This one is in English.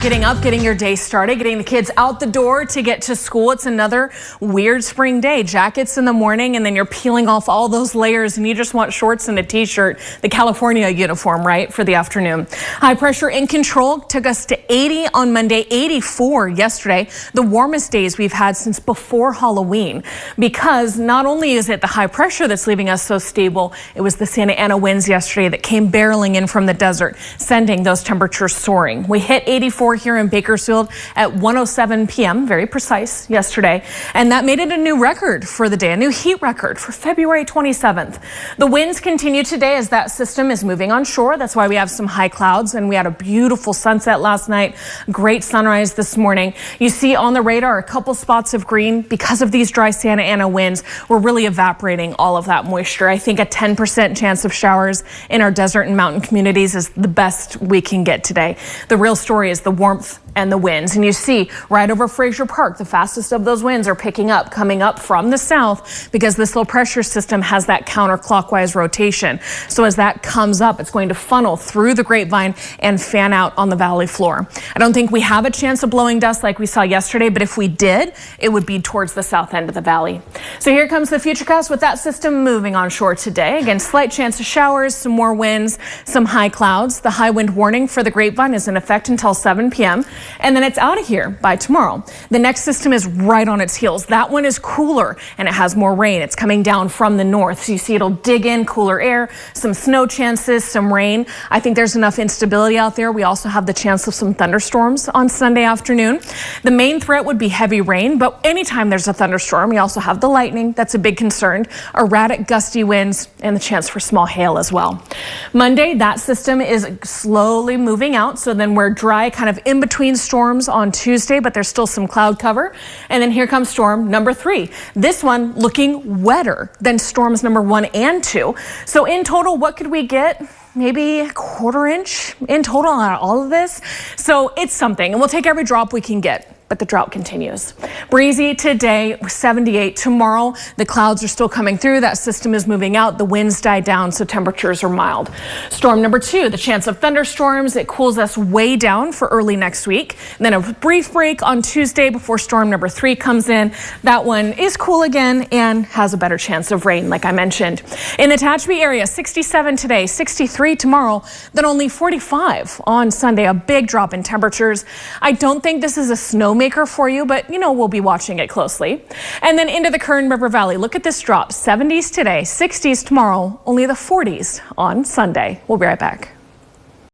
Getting up, getting your day started, getting the kids out the door to get to school. It's another weird spring day. Jackets in the morning, and then you're peeling off all those layers and you just want shorts and a t-shirt, the California uniform, right, for the afternoon. High pressure in control took us to 80 on Monday, 84 yesterday, the warmest days we've had since before Halloween. Because not only is it the high pressure that's leaving us so stable, it was the Santa Ana winds yesterday that came barreling in from the desert, sending those temperatures soaring. We hit 84 here in Bakersfield at 1:07 p.m., very precise yesterday, and that made it a new record for the day, a new heat record for February 27th. The winds continue today as that system is moving on shore. That's why we have some high clouds, and we had a beautiful sunset last night, great sunrise this morning. You see on the radar a couple spots of green. Because of these dry Santa Ana winds, we're really evaporating all of that moisture. I think a 10% chance of showers in our desert and mountain communities is the best we can get today. The real story is the warmth and the winds, and you see right over Frazier Park, the fastest of those winds are picking up, coming up from the south, because this low pressure system has that counterclockwise rotation. So as that comes up, it's going to funnel through the grapevine and fan out on the valley floor. I don't think we have a chance of blowing dust like we saw yesterday, but if we did, it would be towards the south end of the valley. So here comes the Futurecast with that system moving on shore today. Again, slight chance of showers, some more winds, some high clouds. The high wind warning for the grapevine is in effect until 7 p.m. and then it's out of here by tomorrow. The next system is right on its heels. That one is cooler and it has more rain. It's coming down from the north. So you see it'll dig in cooler air, some snow chances, some rain. I think there's enough instability out there. We also have the chance of some thunderstorms on Sunday afternoon. The main threat would be heavy rain, but anytime there's a thunderstorm, we also have the lightning. That's a big concern. Erratic gusty winds and the chance for small hail as well. Monday, that system is slowly moving out. So then we're dry, kind of in between storms on Tuesday, but there's still some cloud cover. And then here comes storm number 3. This one looking wetter than storms number 1 and 2. So in total, what could we get? Maybe a quarter inch in total on all of this. So it's something, and we'll take every drop we can get. But the drought continues. Breezy today, 78 tomorrow. The clouds are still coming through. That system is moving out. The winds die down, so temperatures are mild. Storm number 2, the chance of thunderstorms. It cools us way down for early next week. And then a brief break on Tuesday before storm number 3 comes in. That one is cool again and has a better chance of rain, like I mentioned. In the Tehachapi area, 67 today, 63 tomorrow, then only 45 on Sunday. A big drop in temperatures. I don't think this is a snowmaker for you, but we'll be watching it closely. And then into the Kern River Valley. Look at this drop. 70s today, 60s tomorrow, only the 40s on Sunday. We'll be right back.